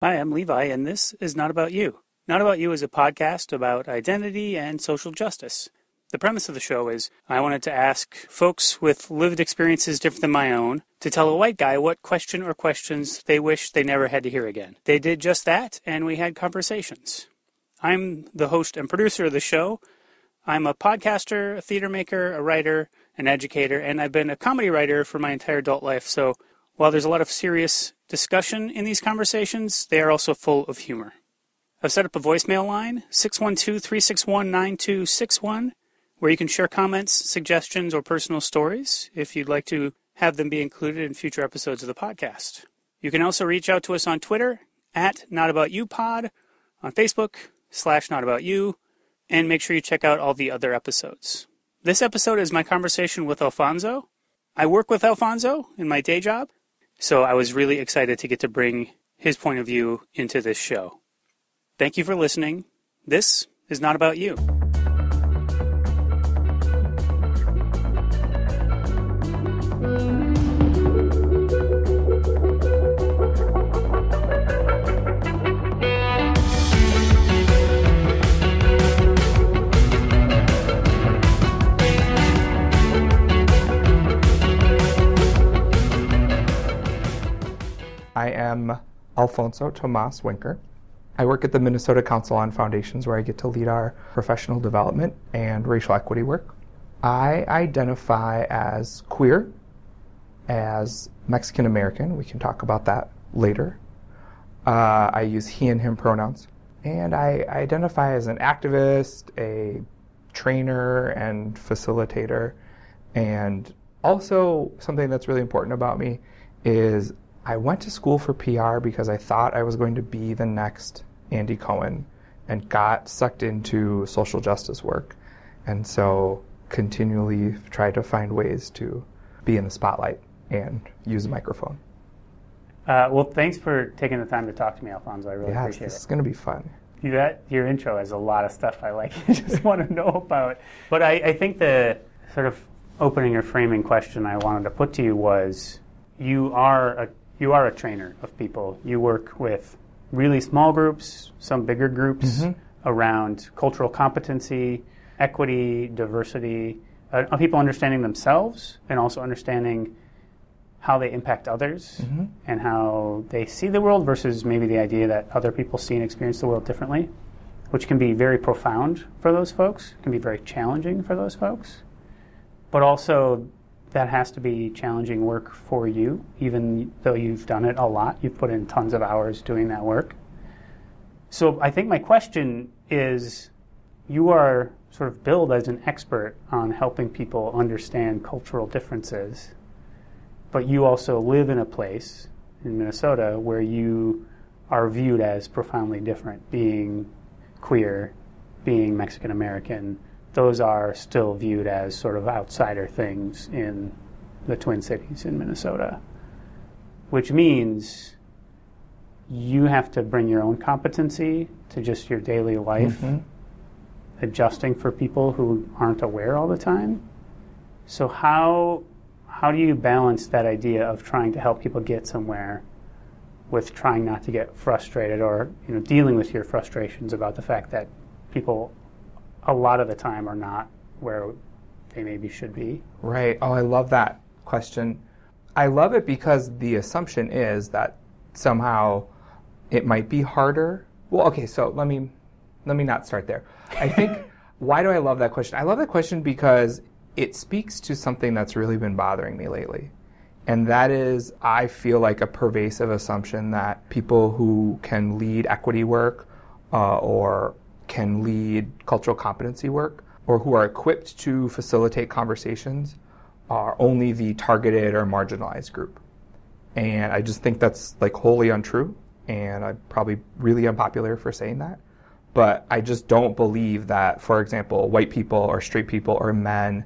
Hi, I'm Levi, and this is Not About You. Not About You is a podcast about identity and social justice. The premise of the show is I wanted to ask folks with lived experiences different than my own to tell a white guy what question or questions they wish they never had to hear again. They did just that, and we had conversations. I'm the host and producer of the show. I'm a podcaster, a theater maker, a writer, an educator, and I've been a comedy writer for my entire adult life, so while there's a lot of serious discussion in these conversations, they are also full of humor. I've set up a voicemail line, 612-361-9261, where you can share comments, suggestions, or personal stories if you'd like to have them be included in future episodes of the podcast. You can also reach out to us on Twitter, @NotAboutYouPod, on Facebook, /NotAboutYou, and make sure you check out all the other episodes. This episode is my conversation with Alfonso. I work with Alfonso in my day job, so I was really excited to get to bring his point of view into this show. Thank you for listening. This is Not About You. I am Alfonso Tomas Wenker. I work at the Minnesota Council on Foundations, where I get to lead our professional development and racial equity work. I identify as queer, as Mexican American. We can talk about that later. I use he and him pronouns. And I identify as an activist, a trainer, and facilitator. And also something that's really important about me is I went to school for PR because I thought I was going to be the next Andy Cohen and got sucked into social justice work. And so continually try to find ways to be in the spotlight and use a microphone. Well, thanks for taking the time to talk to me, Alfonso. I really appreciate it. This is going to be fun. Your intro has a lot of stuff I like. I just want to know about. But I think the sort of opening or framing question I wanted to put to you was, you are a trainer of people. You work with really small groups, some bigger groups, around cultural competency, equity, diversity, people understanding themselves and also understanding how they impact others and how they see the world versus maybe the idea that other people see and experience the world differently, which can be very profound for those folks, can be very challenging for those folks, but also that has to be challenging work for you, even though you've done it a lot. You've put in tons of hours doing that work. So I think my question is, you are sort of billed as an expert on helping people understand cultural differences, but you also live in a place in Minnesota where you are viewed as profoundly different, being queer, being Mexican American. Those are still viewed as sort of outsider things in the Twin Cities in Minnesota, which means you have to bring your own competency to just your daily life, adjusting for people who aren't aware all the time. So how do you balance that idea of trying to help people get somewhere with trying not to get frustrated, or dealing with your frustrations about the fact that people a lot of the time are not where they maybe should be? Right. Oh, I love that question. I love it because the assumption is that somehow it might be harder. Well, okay, so let me not start there. I think, why do I love that question? I love that question because it speaks to something that's really been bothering me lately. And that is, I feel like a pervasive assumption that people who can lead equity work or can lead cultural competency work, or who are equipped to facilitate conversations, are only the targeted or marginalized group. And I just think that's like wholly untrue, and I'm probably really unpopular for saying that. But I just don't believe that, for example, white people or straight people or men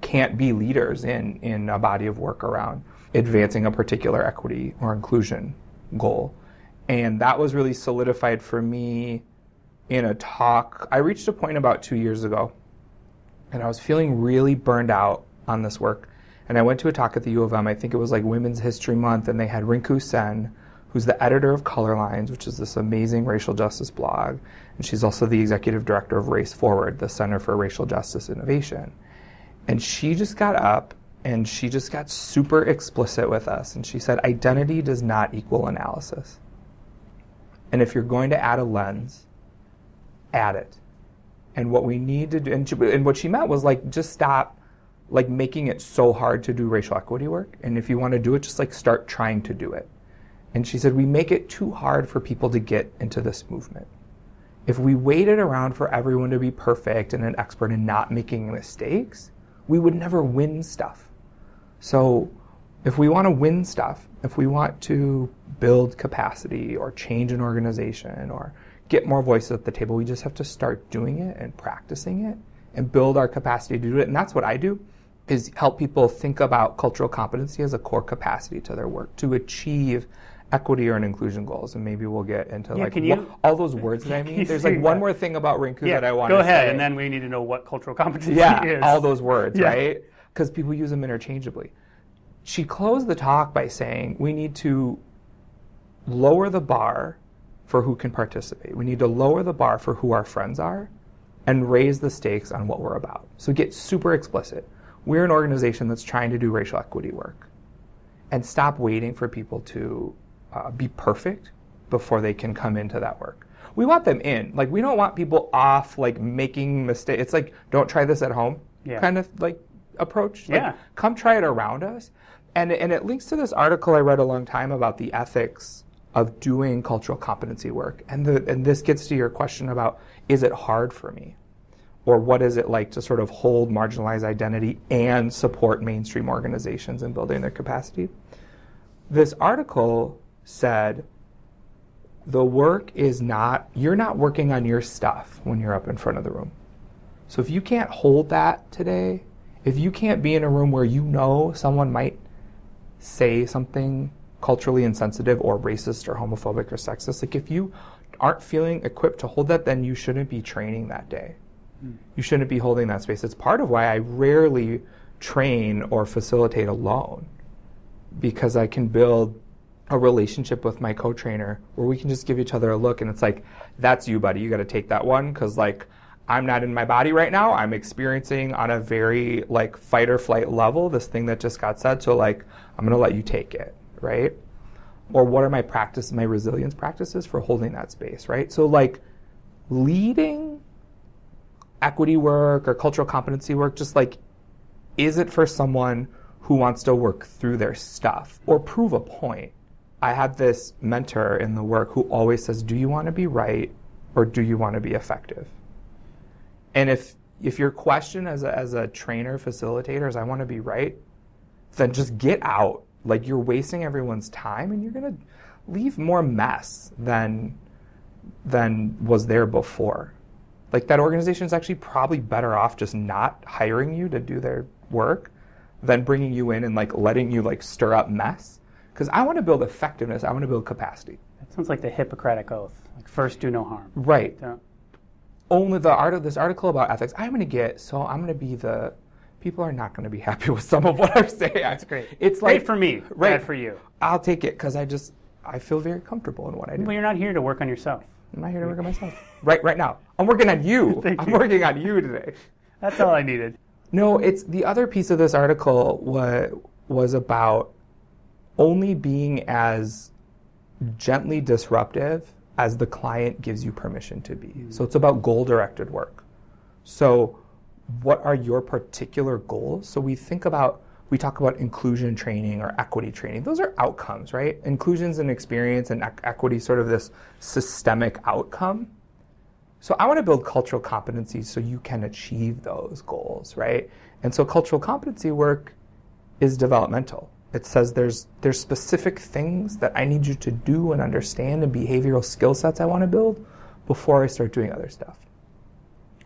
can't be leaders in a body of work around advancing a particular equity or inclusion goal. And that was really solidified for me in a talk. I reached a point about 2 years ago, and I was feeling really burned out on this work. And I went to a talk at the U of M, I think it was like Women's History Month, and they had Rinku Sen, who's the editor of Colorlines, which is this amazing racial justice blog. And she's also the executive director of Race Forward, the Center for Racial Justice Innovation. And she just got up and she just got super explicit with us. And she said, identity does not equal analysis. And if you're going to add a lens, add it. And what we need to do, and what she meant was like, just stop like making it so hard to do racial equity work. And if you want to do it, just like start trying to do it. And she said, we make it too hard for people to get into this movement. If we waited around for everyone to be perfect and an expert in not making mistakes, we would never win stuff. So if we want to win stuff, if we want to build capacity or change an organization or get more voices at the table, we just have to start doing it and practicing it and build our capacity to do it. And that's what I do, is help people think about cultural competency as a core capacity to their work to achieve equity or inclusion goals. And maybe we'll get into all those words that I mean. There's like one more thing about Rinku that I want to say. Go ahead, and then we need to know what cultural competency is. Yeah, all those words, right? Because people use them interchangeably. She closed the talk by saying we need to lower the bar for who can participate. We need to lower the bar for who our friends are and raise the stakes on what we're about. So get super explicit. We're an organization that's trying to do racial equity work, and stop waiting for people to be perfect before they can come into that work. We want them in. Like, we don't want people off, like, making mistakes. It's like, don't try this at home kind of, like, approach. Like, come try it around us. And it links to this article I read a long time about the ethics of doing cultural competency work. And this gets to your question about, is it hard for me? Or what is it like to sort of hold marginalized identity and support mainstream organizations in building their capacity? This article said, the work is not, you're not working on your stuff when you're up in front of the room. So if you can't hold that today, if you can't be in a room where you know someone might say something culturally insensitive or racist or homophobic or sexist, like if you aren't feeling equipped to hold that, then you shouldn't be training that day. You shouldn't be holding that space. It's part of why I rarely train or facilitate alone, because I can build a relationship with my co-trainer where we can just give each other a look and it's like, that's you, buddy. You got to take that one because, like, I'm not in my body right now. I'm experiencing on a very, like, fight or flight level this thing that just got said. So, like, I'm going to let you take it, right? Or what are my resilience practices for holding that space, right? So, like, leading equity work or cultural competency work, just like, is it for someone who wants to work through their stuff or prove a point? I have this mentor in the work who always says, do you want to be right or do you want to be effective? And if your question as a trainer, facilitator is, I want to be right, then just get out. Like, you're wasting everyone's time and you're going to leave more mess than was there before. Like, that organization is actually probably better off just not hiring you to do their work than bringing you in and, like, letting you, like, stir up mess. Because I want to build effectiveness. I want to build capacity. That sounds like the Hippocratic Oath. Like, first, do no harm. Right. Only this article about ethics, I'm going to be the, people are not going to be happy with some of what I say. That's great. It's like, great for me, right, bad for you. I'll take it because I feel very comfortable in what I do. Well, you're not here to work on yourself. I'm not here to work on myself. Right now. I'm working on you. I'm working on you today. That's all I needed. No, it's the other piece of this article was about only being as gently disruptive as the client gives you permission to be. So it's about goal-directed work. So what are your particular goals? So we talk about inclusion training or equity training. Those are outcomes, right? Inclusion's an experience and equity sort of this systemic outcome. So I want to build cultural competencies so you can achieve those goals, right? And so cultural competency work is developmental. It says there's specific things that I need you to do and understand and behavioral skill sets I want to build before I start doing other stuff,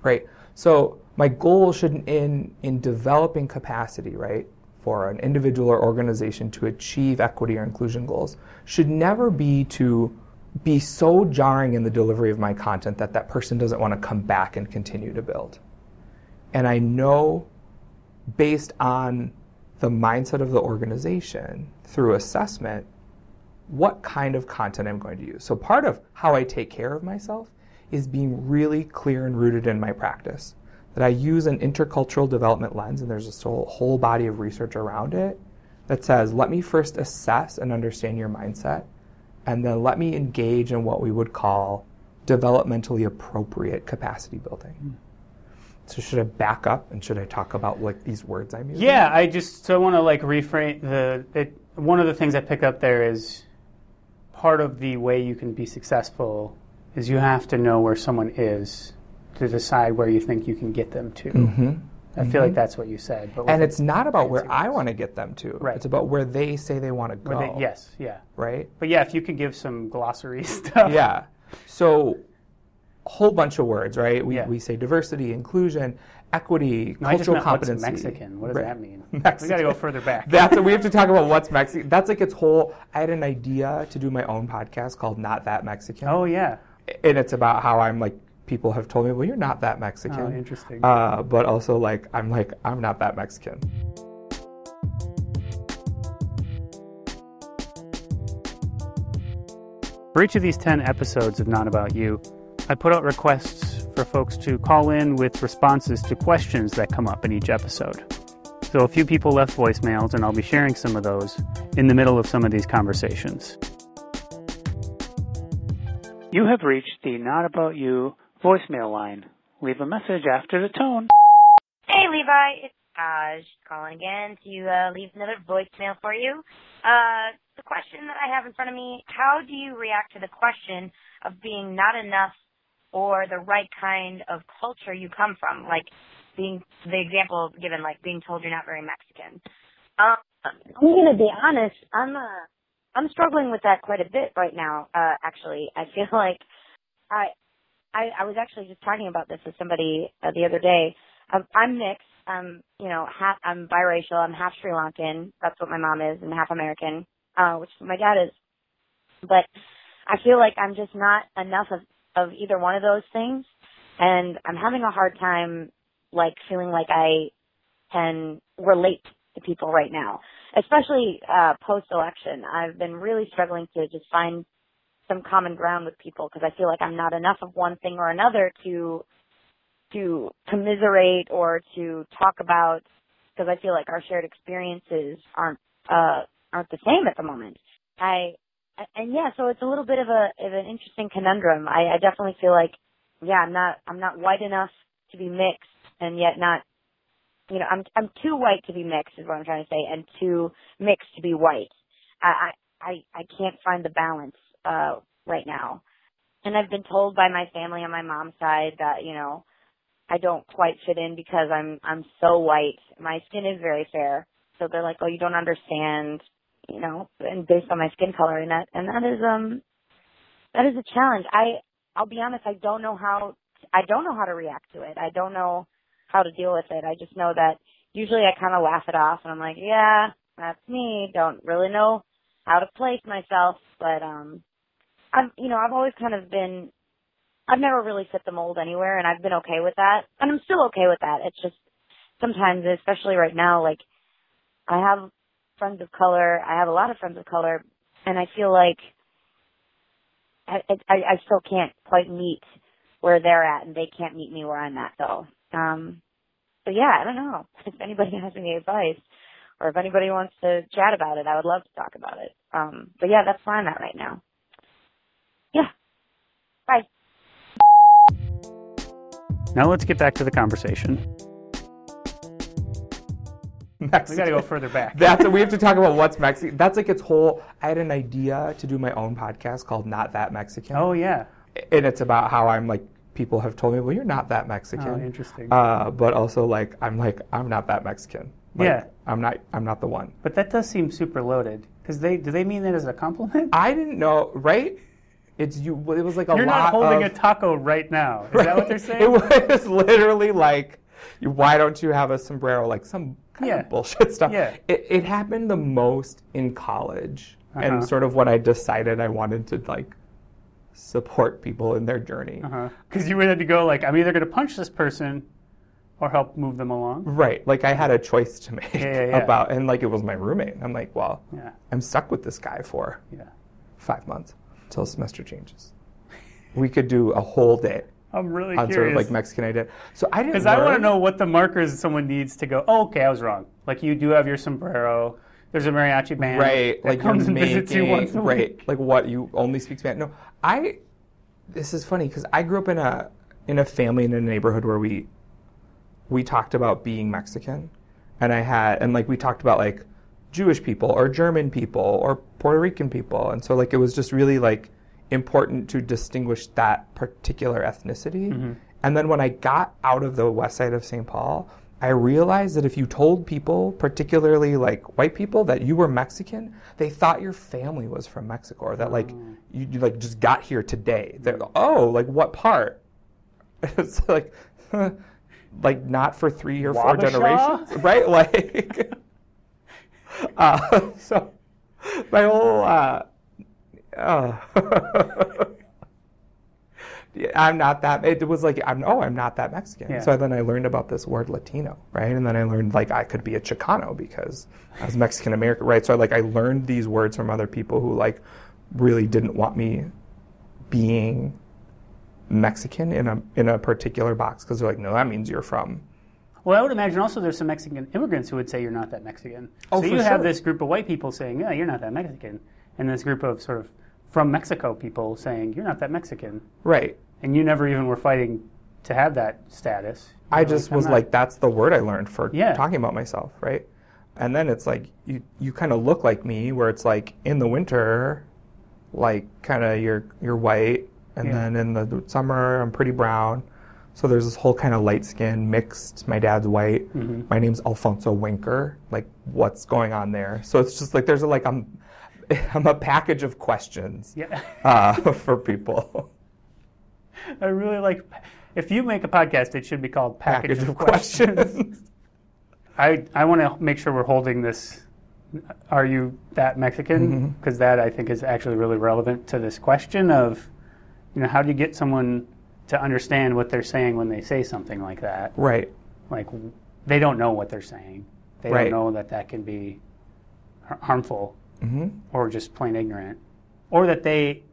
right? So my goal should, in developing capacity, right, for an individual or organization to achieve equity or inclusion goals, should never be to be so jarring in the delivery of my content that person doesn't want to come back and continue to build. And I know, based on the mindset of the organization through assessment, what kind of content I'm going to use. So part of how I take care of myself is being really clear and rooted in my practice. That I use an intercultural development lens, and there's a whole body of research around it that says, let me first assess and understand your mindset, and then let me engage in what we would call developmentally appropriate capacity building. So should I back up and should I talk about like these words I'm using? Yeah, I want to like reframe one of the things I pick up there is part of the way you can be successful is you have to know where someone is to decide where you think you can get them to. Mm-hmm. I feel like that's what you said. But and it's not about where I want to get them to. Right. It's about where they say they want to go. Yes, yeah. Right? But yeah, if you could give some glossary stuff. Yeah. So a whole bunch of words, right? We say diversity, inclusion, equity, cultural competency. What's Mexican? What does that mean? Mexican. We got to go further back. We have to talk about what's Mexican. That's like its whole. I had an idea to do my own podcast called Not That Mexican. Oh yeah. And it's about how I'm like, people have told me, well, you're not that Mexican. Oh, interesting. But also I'm not that Mexican. For each of these 10 episodes of Not About You, I put out requests for folks to call in with responses to questions that come up in each episode. So a few people left voicemails, and I'll be sharing some of those in the middle of some of these conversations. You have reached the Not About You voicemail line. Leave a message after the tone. Hey, Levi. It's Taj calling again to leave another voicemail for you. The question that I have in front of me, how do you react to the question of being not enough or the right kind of culture you come from? Like being the example given, like being told you're not very Mexican. I'm going to be honest. I'm struggling with that quite a bit right now, actually. I feel like I was actually just talking about this with somebody the other day. I'm mixed. I'm biracial. I'm half Sri Lankan. That's what my mom is, and half American, which my dad is. But I feel like I'm just not enough of either one of those things, and I'm having a hard time, like, feeling like I can relate to people right now, especially post-election. I've been really struggling to just find some common ground with people because I feel like I'm not enough of one thing or another to commiserate or to talk about, because I feel like our shared experiences aren't the same at the moment. So it's a little bit of an interesting conundrum. I definitely feel like, I'm not white enough to be mixed, and yet not, I'm too white to be mixed is what I'm trying to say, and too mixed to be white. I can't find the balance right now. And I've been told by my family on my mom's side that, I don't quite fit in because I'm so white. My skin is very fair. So they're like, oh, you don't understand, and based on my skin color, and that is a challenge. I'll be honest, I don't know how to react to it. I don't know how to deal with it. I just know that usually I kind of laugh it off and I'm like, yeah, that's me. Don't really know how to place myself, but I've always kind of been, I've never really fit the mold anywhere, and I've been okay with that, and I'm still okay with that. It's just sometimes, especially right now, like I have friends of color, I have a lot of friends of color, and I feel like I still can't quite meet where they're at, and they can't meet me where I'm at, though. So yeah, I don't know if anybody has any advice, or if anybody wants to chat about it. I would love to talk about it. But yeah, that's where I'm at right now. Yeah. Bye. Now let's get back to the conversation. Mexican. We got to go further back. We have to talk about what's Mexican. That's like its whole. I had an idea to do my own podcast called Not That Mexican. Oh yeah. And it's about how I'm like, people have told me, well, you're not that Mexican. Oh, interesting. But also I'm not that Mexican. Like, yeah. I'm not the one. But that does seem super loaded. Because do they mean that as a compliment? I didn't know, right? It was like a You're lot not holding a taco right now. Is that what they're saying? It was literally like, why don't you have a sombrero? Like some kind of bullshit stuff. Yeah. It happened the most in college, and sort of when I decided I wanted to like support people in their journey. Because you had to go like, I'm either going to punch this person or help move them along. Right. Like I had a choice to make about, and like it was my roommate. I'm like, well, I'm stuck with this guy for 5 months until semester changes. We could do a whole day. I'm really on curious. sort of like Mexican identity. So I didn't Because I want to know what the markers someone needs to go, oh, okay, I was wrong. Like you do have your sombrero. There's a mariachi band right, that like comes and making, visits you once a right, week. like what, you only speak Spanish? No, this is funny because I grew up in a family in a neighborhood where we talked about being Mexican, and like we talked about like Jewish people or German people or Puerto Rican people, and so like it was just really like important to distinguish that particular ethnicity. Mm-hmm. And then when I got out of the west side of St. Paul, I realized that if you told people, particularly like white people, that you were Mexican, they thought your family was from Mexico, or that like you like just got here today. They're like, what part? It's like like not for 3 or 4 generations, right? Like so my whole I'm not that. It was like I'm not that Mexican. Yeah. So then I learned about this word Latino, right? And then I learned like I could be a Chicano because I was Mexican American, right? So I learned these words from other people who like really didn't want me being Mexican in a particular box because they're like, no, that means you're from. Well, I would imagine also there's some Mexican immigrants who would say you're not that Mexican. Oh, so you have this group of white people saying, yeah, you're not that Mexican, and this group of sort of from Mexico people saying you're not that Mexican. Right. And you never even were fighting to have that status. I just was like, that's the word I learned for talking about myself, right? And then it's like, you kind of look like me, where it's like, in the winter, like, kind of you're white, and then in the summer, I'm pretty brown. So there's this whole kind of light skin mixed. My dad's white. Mm-hmm. My name's Alfonso Wenker. Like, what's going on there? So it's just like, there's I'm a package of questions for people. I really like, if you make a podcast, it should be called Package of Questions. I want to make sure we're holding this, are you that Mexican? Because that I think is actually really relevant to this question of, how do you get someone to understand what they're saying when they say something like that? Right. Like, they don't know what they're saying. They don't know that can be harmful or just plain ignorant. Or that it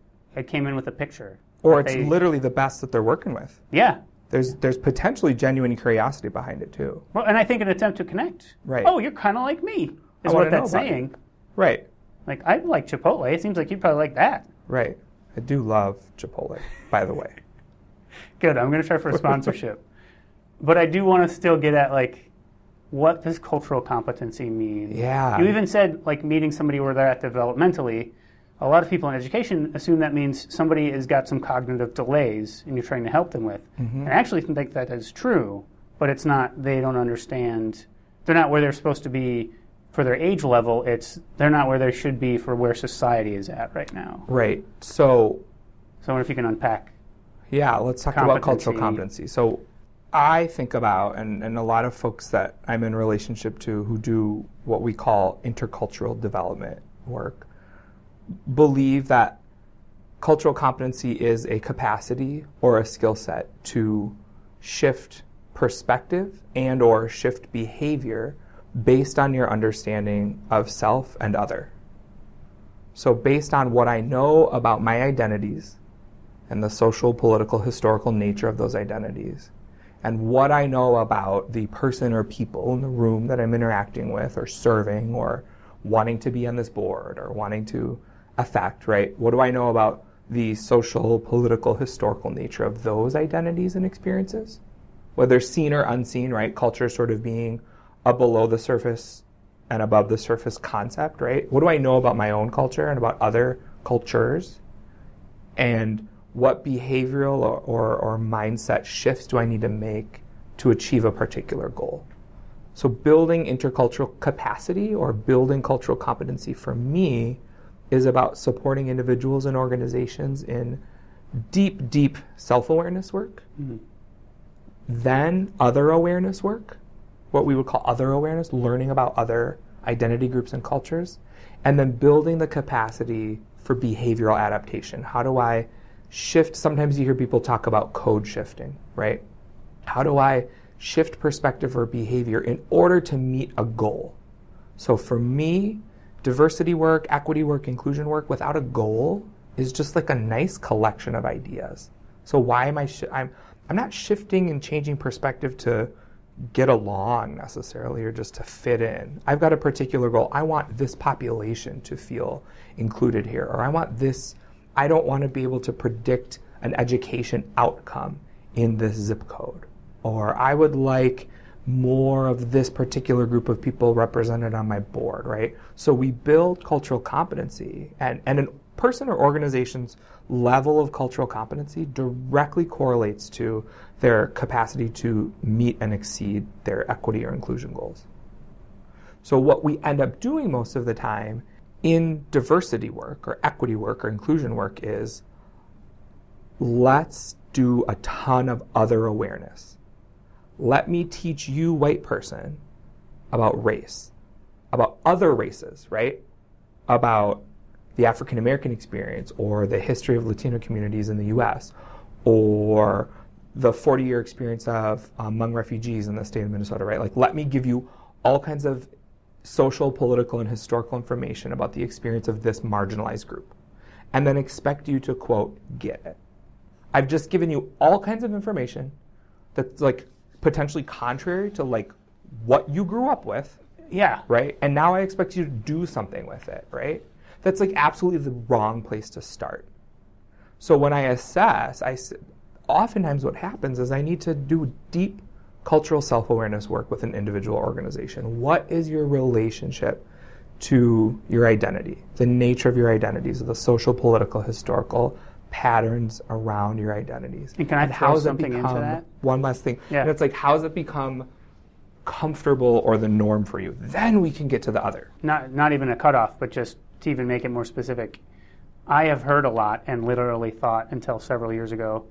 came in with a picture. Or it's literally the best that they're working with. Yeah. There's potentially genuine curiosity behind it, too. Well, and I think an attempt to connect. Right. Oh, you're kind of like me, is what that's saying. Right. Like, I like Chipotle. It seems like you'd probably like that. Right. I do love Chipotle, by the way. Good. I'm going to try for a sponsorship. But I do want to still get at, like, what does cultural competency mean? Yeah. You even said, like, meeting somebody where they're at developmentally. A lot of people in education assume that means somebody has got some cognitive delays and you're trying to help them with. And I actually think that is true, but it's not, they don't understand, they're not where they're supposed to be for their age level, they're not where they should be for where society is at right now. Right. So I wonder if you can unpack. Yeah, let's talk about cultural competency. So I think about, and a lot of folks that I'm in relationship to who do what we call intercultural development work, believe that cultural competency is a capacity or a skill set to shift perspective and or shift behavior based on your understanding of self and other. So based on what I know about my identities and the social, political, historical nature of those identities, and what I know about the person or people in the room that I'm interacting with or serving or wanting to be on this board or wanting to affect, right? What do I know about the social, political, historical nature of those identities and experiences? Whether seen or unseen, right? Culture sort of being a below the surface and above the surface concept, right? What do I know about my own culture and about other cultures? And what behavioral or mindset shifts do I need to make to achieve a particular goal? So building intercultural capacity or building cultural competency for me is about supporting individuals and organizations in deep, deep self-awareness work, then other awareness work, what we would call other awareness, learning about other identity groups and cultures, and then building the capacity for behavioral adaptation. How do I shift? Sometimes you hear people talk about code shifting, right? How do I shift perspective or behavior in order to meet a goal? So for me, diversity work, equity work, inclusion work without a goal is just like a nice collection of ideas. So why am I'm not shifting and changing perspective to get along necessarily or just to fit in. I've got a particular goal. I want this population to feel included here, or I don't want to be able to predict an education outcome in this zip code, or I would like more of this particular group of people represented on my board, right? So we build cultural competency, and a person or organization's level of cultural competency directly correlates to their capacity to meet and exceed their equity or inclusion goals. So what we end up doing most of the time in diversity work or equity work or inclusion work is, let's do a ton of other awareness. Let me teach you, white person, about race, about other races, right? About the African American experience, or the history of Latino communities in the US, or the 40-year experience of Hmong refugees in the state of Minnesota, right? Like, let me give you all kinds of social, political, and historical information about the experience of this marginalized group, and then expect you to, quote, get it. I've just given you all kinds of information that's like potentially contrary to like what you grew up with. Yeah. Right? And now I expect you to do something with it, right? That's like absolutely the wrong place to start. So when I assess, oftentimes what happens is I need to do deep cultural self-awareness work with an individual organization. What is your relationship to your identity, the nature of your identities, the social, political, historical patterns around your identities? And can I throw something into that? One last thing. Yeah. And it's like, how does it become comfortable or the norm for you? Then we can get to the other. Not even a cutoff, but just to even make it more specific. I have heard a lot and literally thought until several years ago,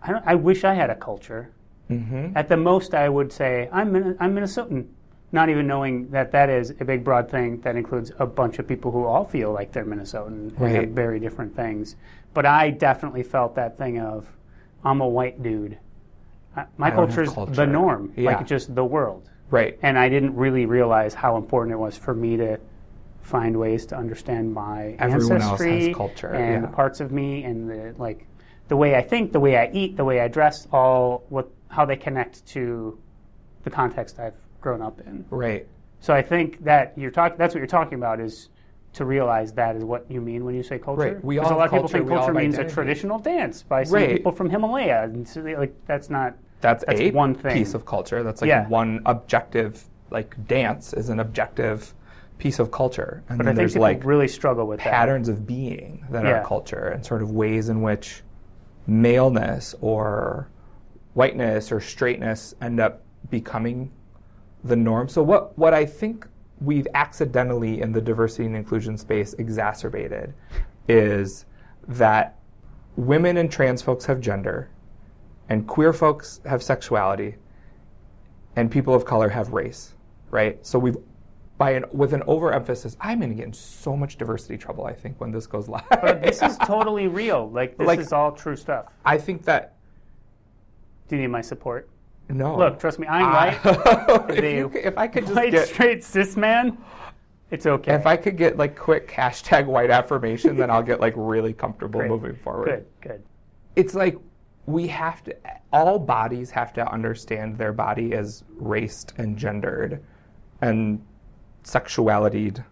I wish I had a culture. Mm-hmm. At the most, I would say, I'm Minnesotan, not even knowing that is a big, broad thing that includes a bunch of people who all feel like they're Minnesotan and have very different things. But I definitely felt that thing of, I'm a white dude. My culture's the norm, like just the world. Right. And I didn't really realize how important it was for me to find ways to understand my Everyone ancestry else has culture, and the parts of me and the way I think, the way I eat, the way I dress, how they connect to the context I've grown up in. Right. So I think that that's what you're talking about, is to realize that is what you mean when you say culture. Right. Because a lot of people think culture means a traditional dance by some people from Himalaya. And so that's a one thing. Piece of culture. That's like one objective, like dance is an objective piece of culture. And but then I think there's like really struggle with patterns of being that are culture, and sort of ways in which maleness or whiteness or straightness end up becoming the norm. So what I think we've accidentally in the diversity and inclusion space exacerbated is that women and trans folks have gender, and queer folks have sexuality, and people of color have race, right? So with an overemphasis, I'm going to get in so much diversity trouble, I think, when this goes live. But this is totally real. This is all true stuff. I think that... Do you need my support? No. Look, trust me, I'm white. If I could just white, straight, cis man, it's okay. If I could get quick hashtag white affirmation, then I'll get really comfortable moving forward. Good. It's like all bodies have to understand their body as raced and gendered and sexualitied,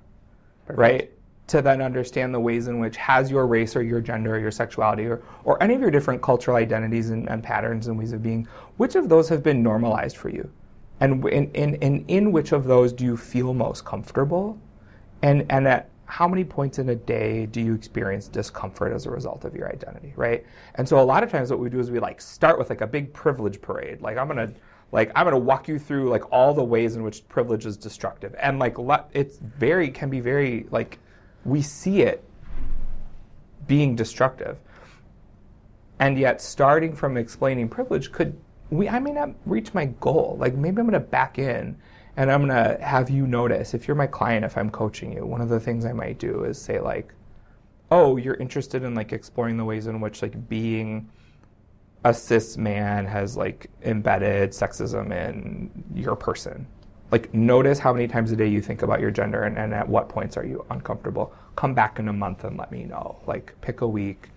right? To then understand the ways in which has your race or your gender or your sexuality or any of your different cultural identities and patterns and ways of being, which of those have been normalized for you? And in which of those do you feel most comfortable? And at how many points in a day do you experience discomfort as a result of your identity, right? And so a lot of times what we do is we start with a big privilege parade. I'm gonna walk you through all the ways in which privilege is destructive, and can be very we see it being destructive, and yet starting from explaining privilege I may not reach my goal. Maybe I'm gonna back in, and I'm gonna have you notice, if you're my client, if I'm coaching you, one of the things I might do is say oh, you're interested in exploring the ways in which being a cis man has embedded sexism in your person. Like, notice how many times a day you think about your gender and at what points are you uncomfortable. Come back in a month and let me know. Like, pick a week,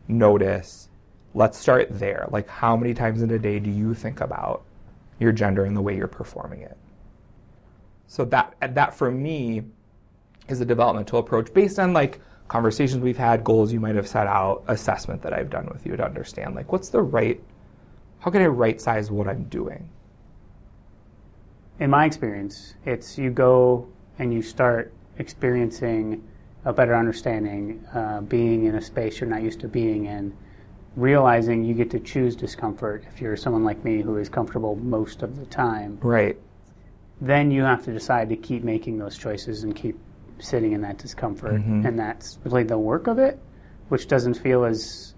notice. Let's start there. Like, how many times in a day do you think about your gender and the way you're performing it? So that for me is a developmental approach based on like conversations we've had, goals you might have set out, assessment that I've done with you to understand like how can I right size what I'm doing? In my experience, it's you go and you start experiencing a better understanding, being in a space you're not used to being in, realizing you get to choose discomfort if you're someone like me who is comfortable most of the time. Right. Then you have to decide to keep making those choices and keep sitting in that discomfort. Mm-hmm. And that's really the work of it, which doesn't feel as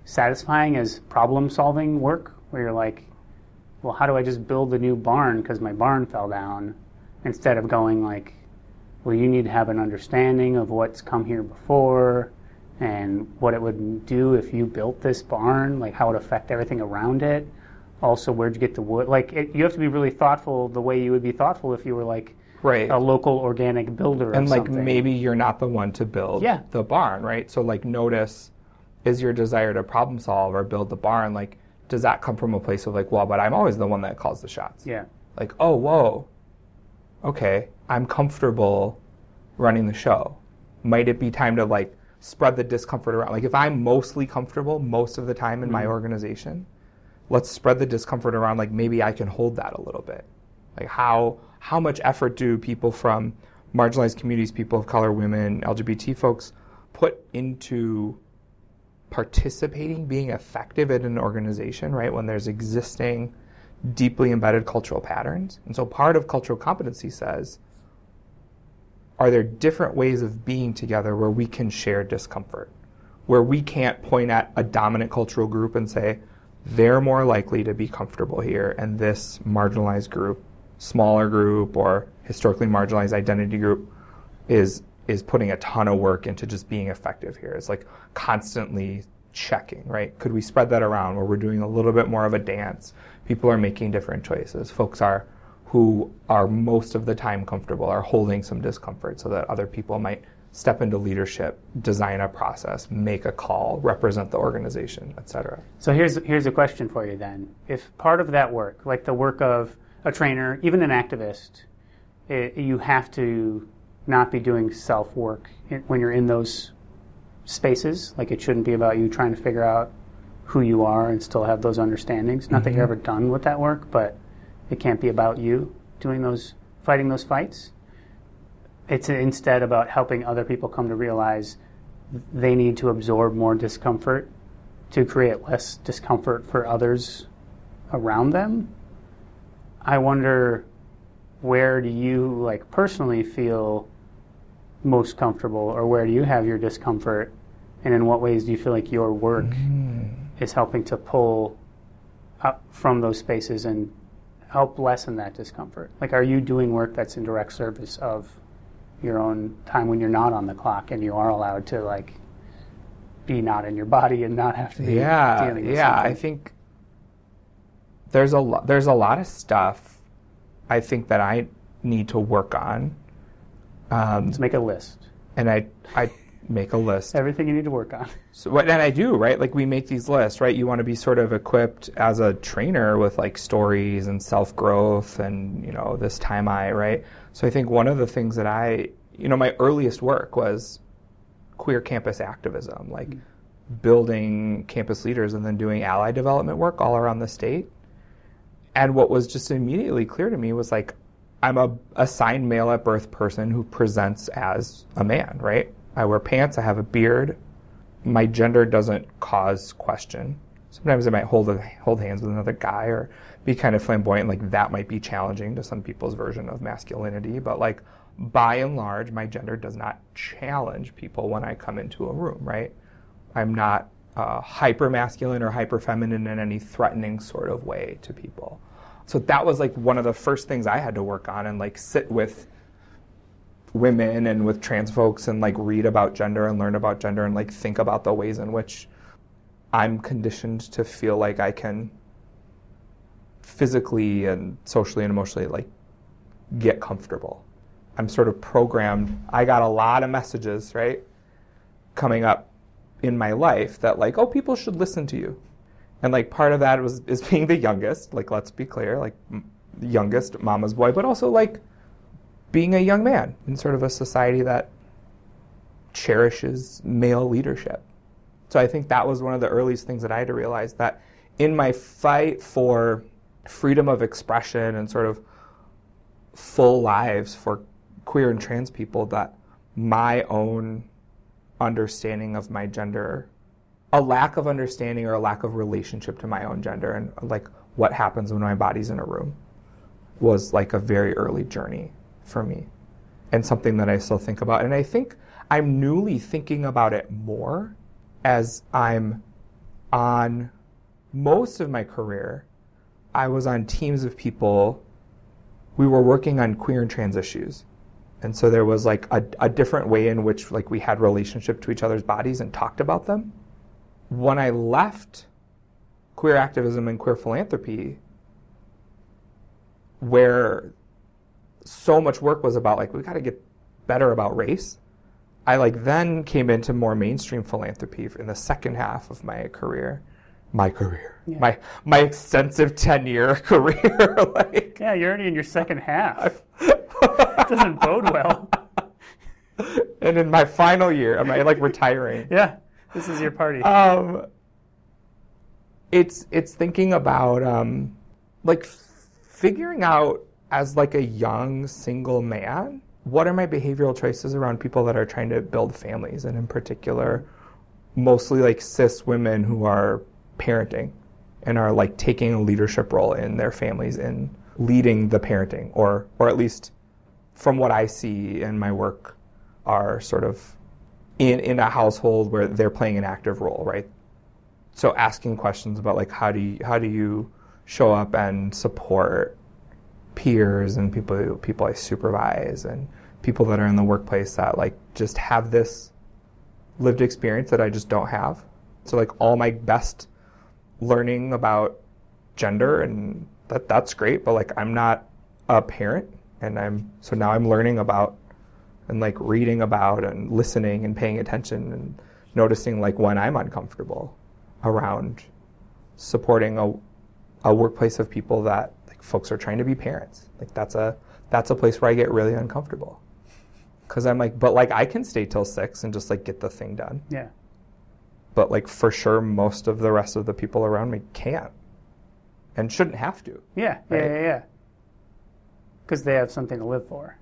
satisfying as problem-solving work, where you're like, well, how do I just build a new barn because my barn fell down, instead of going like, well, you need to have an understanding of what's come here before and what it would do if you built this barn, like how it would affect everything around it. Also, where'd you get the wood? Like, you have to be really thoughtful the way you would be thoughtful if you were like right. a local organic builder and of like something. maybe you're not the one to build the barn, right? So like notice, is your desire to problem solve or build the barn, like does that come from a place of like, well, but I'm always the one that calls the shots. Yeah. Like, oh, whoa, okay, I'm comfortable running the show. Might it be time to like spread the discomfort around? Like if I'm mostly comfortable most of the time in my organization, let's spread the discomfort around. Like maybe I can hold that a little bit. Like how much effort do people from marginalized communities, people of color, women, LGBT folks put into participating, being effective in an organization, right, when there's existing deeply embedded cultural patterns? And so part of cultural competency says, are there different ways of being together where we can share discomfort, where we can't point at a dominant cultural group and say, they're more likely to be comfortable here, and this marginalized group, smaller group, or historically marginalized identity group is putting a ton of work into just being effective here. It's like constantly checking, right? Could we spread that around where we're doing a little bit more of a dance? People are making different choices. Folks who are most of the time comfortable are holding some discomfort so that other people might step into leadership, design a process, make a call, represent the organization, et cetera. So here's a question for you then. If part of that work, like the work of a trainer, even an activist, you have to not be doing self-work when you're in those spaces. Like it shouldn't be about you trying to figure out who you are and still have those understandings. Not that you're ever done with that work, but it can't be about you fighting those fights. It's instead about helping other people come to realize they need to absorb more discomfort to create less discomfort for others around them. I wonder, where do you like personally feel most comfortable, or where do you have your discomfort, and in what ways do you feel like your work is helping to pull up from those spaces and help lessen that discomfort? Like, are you doing work that's in direct service of your own time when you're not on the clock and you are allowed to like be not in your body and not have to be dealing with something? I think there's a lot of stuff I think that I need to work on. Let's make a list. And I make a list. Everything you need to work on. So, and I do, right? Like we make these lists, right? You want to be sort of equipped as a trainer with like stories and self-growth and, this time right? So I think one of the things that my earliest work was queer campus activism, like building campus leaders and then doing ally development work all around the state. And what was just immediately clear to me was like, I'm a assigned male at birth person who presents as a man, right? I wear pants, I have a beard. My gender doesn't cause question. Sometimes I might hold hands with another guy or be kind of flamboyant, like that might be challenging to some people's version of masculinity, but like by and large, my gender does not challenge people when I come into a room, right? I'm not hyper masculine or hyper feminine in any threatening sort of way to people. So that was like one of the first things I had to work on and like sit with women and with trans folks and like read about gender and learn about gender and like think about the ways in which I'm conditioned to feel like I can physically and socially and emotionally like get comfortable. I'm sort of programmed. I got a lot of messages, right, coming up in my life that like, oh, people should listen to you. And like part of that is being the youngest, like let's be clear, like the youngest, mama's boy, but also like being a young man in sort of a society that cherishes male leadership. So I think that was one of the earliest things that I had to realize, that in my fight for freedom of expression and sort of full lives for queer and trans people, that my own understanding of my gender, a lack of understanding or a lack of relationship to my own gender and like what happens when my body's in a room, was like a very early journey for me and something that I still think about. And I think I'm newly thinking about it more as I'm on most of my career. I was on teams of people. We were working on queer and trans issues. And so there was like a different way in which like we had relationship to each other's bodies and talked about them. When I left queer activism and queer philanthropy, where so much work was about like, we got to get better about race, I like then came into more mainstream philanthropy in the second half of my career. Yeah. My extensive 10-year career. Like, yeah, you're already in your second half. It doesn't bode well. And in my final year, am I like retiring? Yeah, this is your party. It's thinking about like figuring out as like a young single man, what are my behavioral choices around people that are trying to build families, and in particular, mostly like cis women who are parenting and are like taking a leadership role in their families in leading the parenting, or at least from what I see in my work, are sort of in a household where they're playing an active role, right? So asking questions about like how do you show up and support peers and people I supervise and people that are in the workplace that like just have this lived experience that I just don't have. So like all my best learning about gender and that's great, but like I'm not a parent, and now I'm learning about and like reading about and listening and paying attention and noticing like when I'm uncomfortable around supporting a workplace of people that like folks are trying to be parents. Like that's a place where I get really uncomfortable. Cause I'm like, but like I can stay till 6 and just like get the thing done. Yeah. But like for sure most of the rest of the people around me can't and shouldn't have to. Yeah, right? Yeah. Because they have something to live for.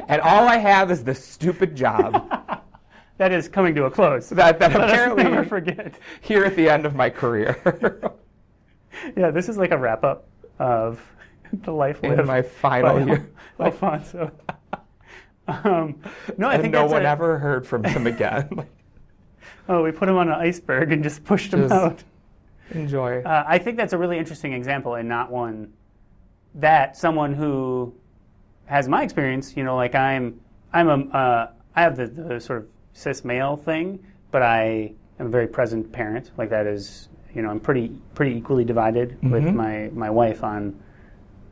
And all I have is this stupid job. That is coming to a close. That apparently never forget. Here at the end of my career. Yeah, this is like a wrap-up of the life lived in my final year. Alfonso. No, I think no one ever heard from him again. Oh, we put him on an iceberg and just pushed him out. Enjoy. I think that's a really interesting example, and not one that someone who has my experience, you know, like I have the sort of cis male thing, but I am a very present parent. Like that is, you know, I'm pretty equally divided with my wife on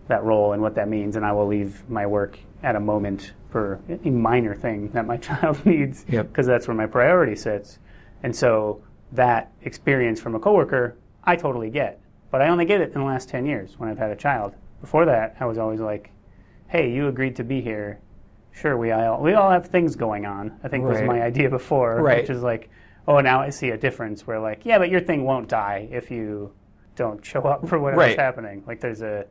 that role and what that means, and I will leave my work at a moment for any minor thing that my child needs, because that's where my priority sits. And so that experience from a coworker, I totally get, but I only get it in the last 10 years when I've had a child. Before that, I was always like, hey, you agreed to be here. Sure, we all have things going on, I think was my idea before, which is like, oh, now I see a difference where like, yeah, but your thing won't die if you don't show up for whatever's happening. Like there's a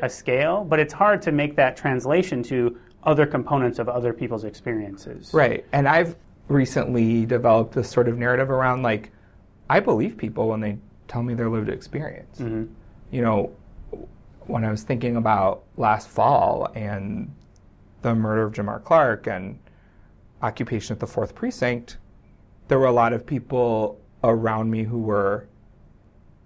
scale, but it's hard to make that translation to other components of other people's experiences. Right, and I've recently developed this sort of narrative around like, I believe people when they tell me their lived experience. You know, when I was thinking about last fall and the murder of Jamar Clark and occupation at the 4th Precinct, there were a lot of people around me who were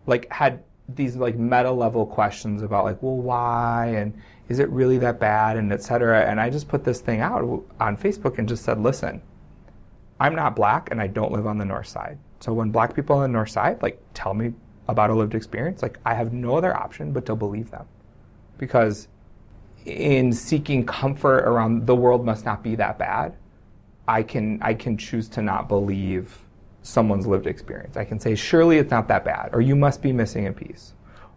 like, had these like meta level questions about like, well, why, and is it really that bad, and et cetera. And I just put this thing out on Facebook and just said, listen, I'm not black and I don't live on the North Side. So when black people on the North Side like tell me about a lived experience, like I have no other option but to believe them. Because in seeking comfort around the world must not be that bad, I can choose to not believe someone's lived experience. I can say, surely it's not that bad, or you must be missing a piece,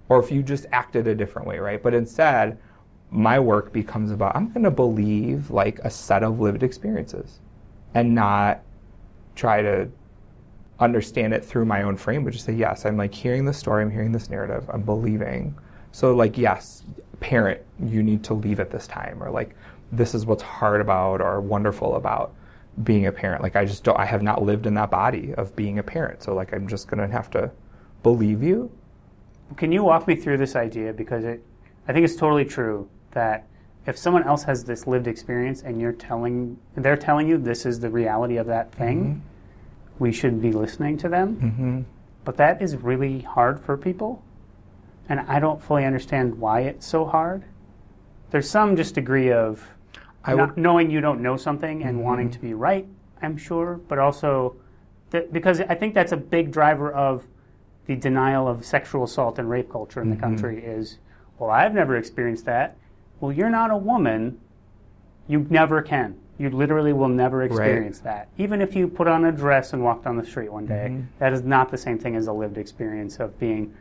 or if you just acted a different way, right? But instead, my work becomes about, I'm going to believe like a set of lived experiences and not try to understand it through my own frame, but just say, yes, I'm like hearing this story, I'm hearing this narrative, I'm believing. So like, yes, parent, you need to leave at this time, or like, this is what's hard about or wonderful about being a parent. Like, I have not lived in that body of being a parent. So like, I'm just going to have to believe you. Can you walk me through this idea? Because I think it's totally true that if someone else has this lived experience and they're telling you this is the reality of that thing, mm-hmm. we should be listening to them. Mm-hmm. But that is really hard for people. And I don't fully understand why it's so hard. There's some just degree of knowing you don't know something and mm-hmm. wanting to be right, I'm sure, but also because I think that's a big driver of the denial of sexual assault and rape culture in mm-hmm. the country is, well, I've never experienced that. Well, you're not a woman. You never can. You literally will never experience that. Even if you put on a dress and walked down the street one day, mm-hmm. that is not the same thing as a lived experience of being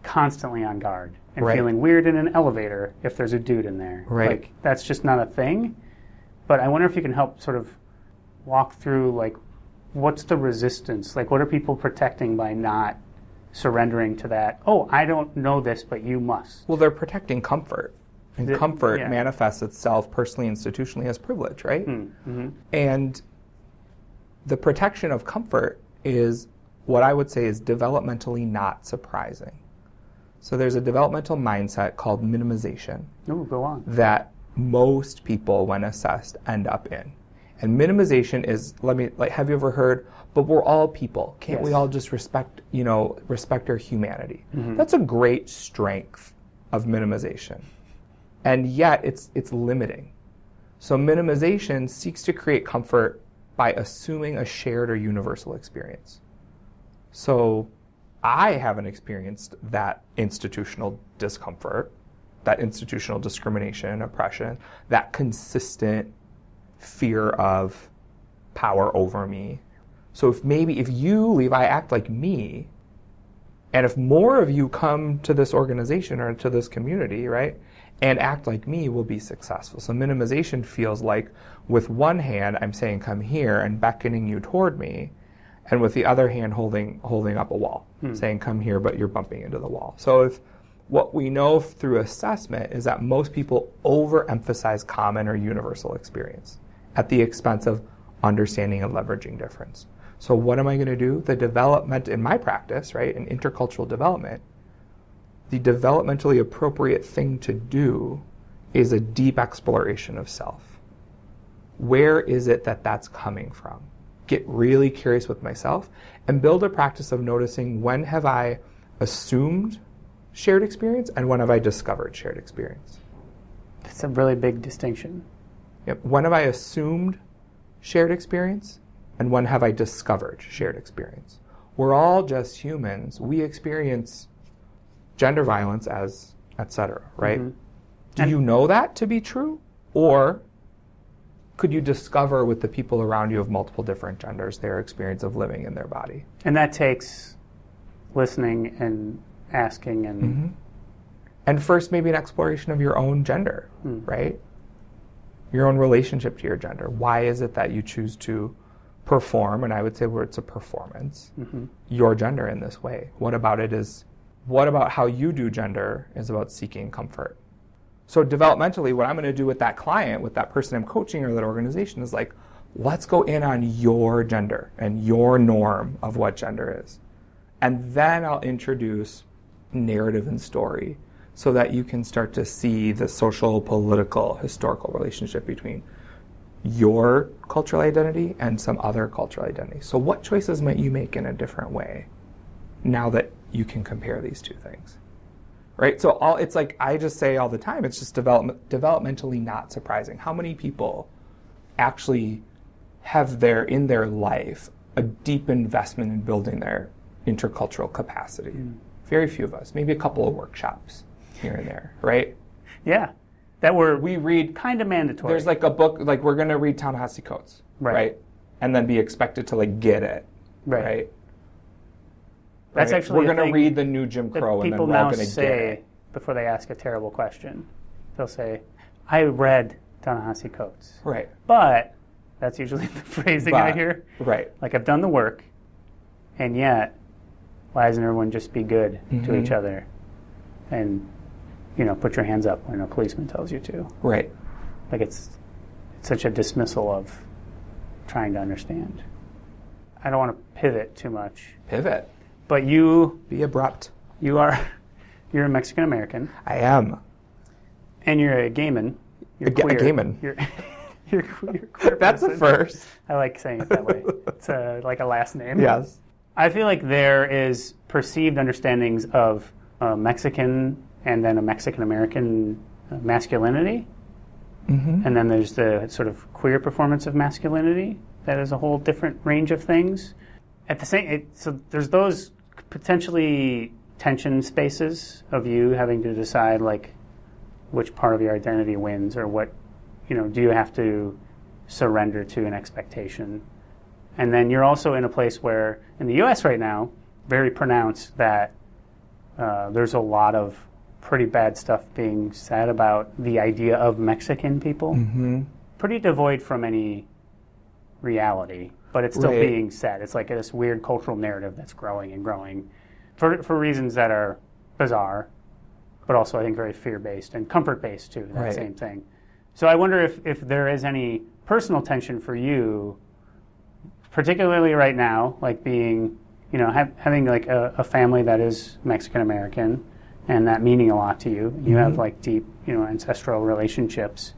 constantly on guard and feeling weird in an elevator if there's a dude in there. Right. Like, that's just not a thing. But I wonder if you can help sort of walk through, like, what's the resistance? Like, what are people protecting by not surrendering to that, oh, I don't know this, but you must? Well, they're protecting comfort. And comfort manifests itself personally, institutionally as privilege, right? Mm-hmm. And the protection of comfort is what I would say is developmentally not surprising. So there's a developmental mindset called minimization. Ooh, go on. That most people, when assessed, end up in. And minimization is, have you ever heard, but we're all people. Can't we all just respect our humanity? Mm-hmm. That's a great strength of minimization. And yet it's limiting. So minimization seeks to create comfort by assuming a shared or universal experience. So I haven't experienced that institutional discomfort, that institutional discrimination, oppression, that consistent fear of power over me. So if you, Levi, act like me, and if more of you come to this organization or to this community, right, and act like me, we'll be successful. So minimization feels like with one hand, I'm saying come here and beckoning you toward me, and with the other hand holding up a wall, saying come here, but you're bumping into the wall. So if what we know through assessment is that most people overemphasize common or universal experience at the expense of understanding and leveraging difference. So what am I going to do? The development in my practice, right, in intercultural development, the developmentally appropriate thing to do is a deep exploration of self. Where is it that that's coming from? Get really curious with myself and build a practice of noticing when have I assumed shared experience and when have I discovered shared experience. That's a really big distinction. Yep. When have I assumed shared experience and when have I discovered shared experience? We're all just humans. We experience gender violence as etc., right? Mm-hmm. Do you know that to be true? Or could you discover with the people around you of multiple different genders their experience of living in their body? And that takes listening and asking and... Mm-hmm. And first maybe an exploration of your own gender, right? Your own relationship to your gender. Why is it that you choose to perform, and I would say where it's a performance, your gender in this way? What about how you do gender is about seeking comfort? So developmentally, what I'm going to do with that client, with that person I'm coaching or that organization is like, let's go in on your gender and your norm of what gender is. And then I'll introduce narrative and story so that you can start to see the social, political, historical relationship between your cultural identity and some other cultural identity. So what choices might you make in a different way now that you can compare these two things? Right? So it's like I just say all the time, it's just developmentally not surprising. How many people actually have in their life a deep investment in building their intercultural capacity? Very few of us, maybe a couple of workshops here and there, right? Yeah. That were We read, kind of mandatory. there's like a book, like we're going to read Ta-Nehisi Coates, right? And then be expected to like get it, right? That's Right? actually We're a going to thing read the new Jim that Crow and then people we're all now going to get say it. before they ask a terrible question. They'll say, I read Ta-Nehisi Coates. Right. But that's usually the phrasing I hear. Right. Like, I've done the work, and yet, why doesn't everyone just be good to each other? And, put your hands up when a policeman tells you to. Right. Like, it's such a dismissal of trying to understand. I don't want to pivot too much. Pivot. But you Be abrupt. you're a Mexican American, I am. and you're a gay man. You're A queer. gay man. You're queer. That's a person. first. I like saying it that way. It's like a last name. Yes. I feel like there is perceived understandings of Mexican and then a Mexican American masculinity, and then there's the sort of queer performance of masculinity that is a whole different range of things. At the same, so there's those potentially tension spaces of you having to decide like which part of your identity wins, or what, do you have to surrender to an expectation? And then you're also in a place where, in the U.S. right now, very pronounced that there's a lot of pretty bad stuff being said about the idea of Mexican people. Pretty devoid from any reality, but it's still being said. It's like this weird cultural narrative that's growing and growing for reasons that are bizarre, but also I think very fear-based and comfort-based too, that same thing. So I wonder if there is any personal tension for you, particularly right now, like being, having like a family that is Mexican-American and that meaning a lot to you. You have like deep, ancestral relationships,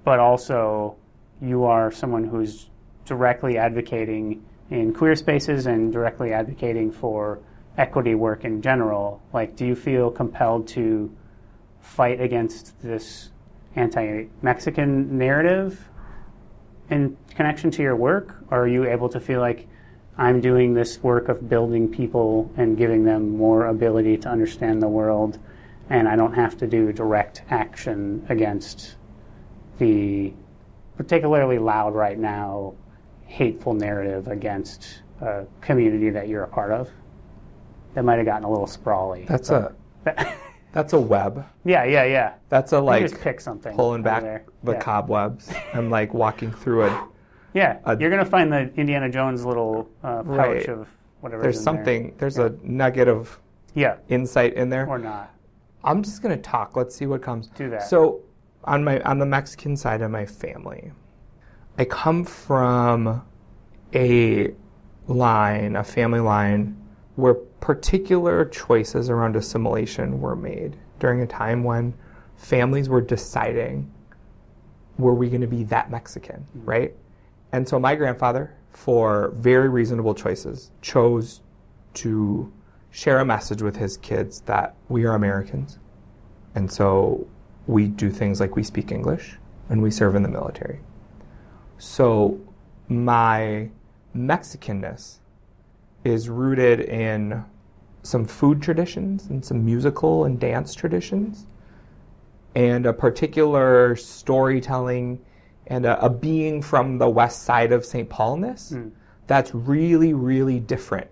but also you are someone who's directly advocating in queer spaces and directly advocating for equity work in general. Like, do you feel compelled to fight against this anti-Mexican narrative in connection to your work? Or are you able to feel like I'm doing this work of building people and giving them more ability to understand the world, and I don't have to do direct action against the particularly loud right now hateful narrative against a community that you're a part of? That might have gotten a little sprawly. That's a web. Yeah. That's a You just pick something. pulling back there. the cobwebs and like walking through it. Yeah, you're going to find the Indiana Jones little pouch of whatever. There's something. There's a nugget of insight in there. Or not. I'm just going to talk. Let's see what comes. Do that. So on the Mexican side of my family, I come from a family line, where particular choices around assimilation were made during a time when families were deciding, were we going to be that Mexican, right? And so my grandfather, for very reasonable choices, chose to share a message with his kids that we are Americans. And so we do things like we speak English and we serve in the military. So my Mexicanness is rooted in some food traditions and some musical and dance traditions and a particular storytelling and a being from the west side of St. Paulness that's really, really different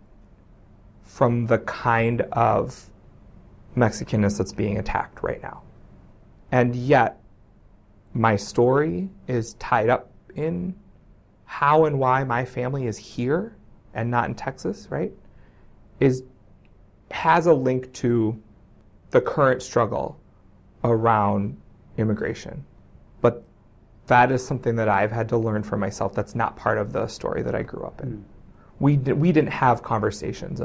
from the kind of Mexicanness that's being attacked right now. And yet, my story is tied up in how and why my family is here and not in Texas, right? Has a link to the current struggle around immigration. But that is something that I've had to learn for myself. That's not part of the story that I grew up in. We didn't have conversations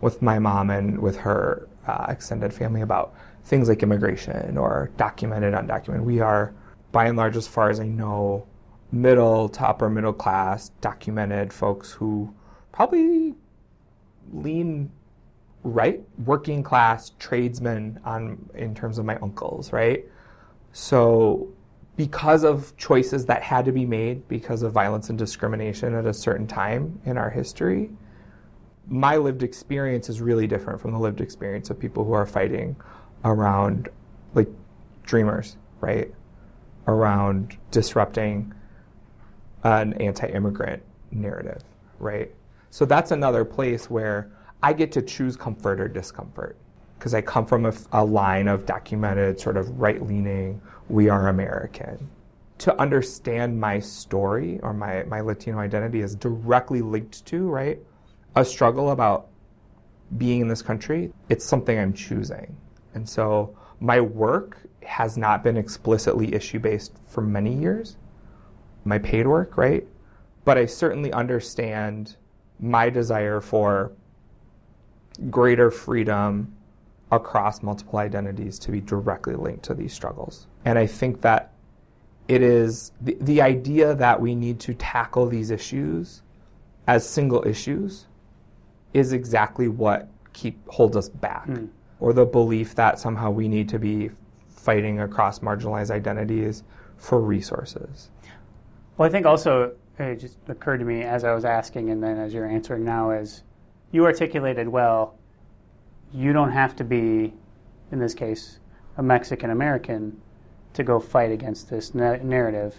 with my mom and with her extended family about things like immigration or documented, undocumented. We are, by and large, as far as I know, middle to upper middle class, documented folks who probably lean right, working class tradesmen in terms of my uncles, right? So because of choices that had to be made because of violence and discrimination at a certain time in our history, my lived experience is really different from the lived experience of people who are fighting around like dreamers, right, around disrupting an anti-immigrant narrative, right? So that's another place where I get to choose comfort or discomfort, because I come from a line of documented sort of right-leaning, we are American. To understand my story or my Latino identity is directly linked to, right, a struggle about being in this country. It's something I'm choosing. And so my work has not been explicitly issue-based for many years, my paid work, right? But I certainly understand my desire for greater freedom across multiple identities to be directly linked to these struggles. And I think that it is the idea that we need to tackle these issues as single issues is exactly what holds us back. Or the belief that somehow we need to be fighting across marginalized identities for resources. Well, I think also it just occurred to me as I was asking and then as you're answering now is you articulated well, you don't have to be, in this case, a Mexican-American to go fight against this narrative.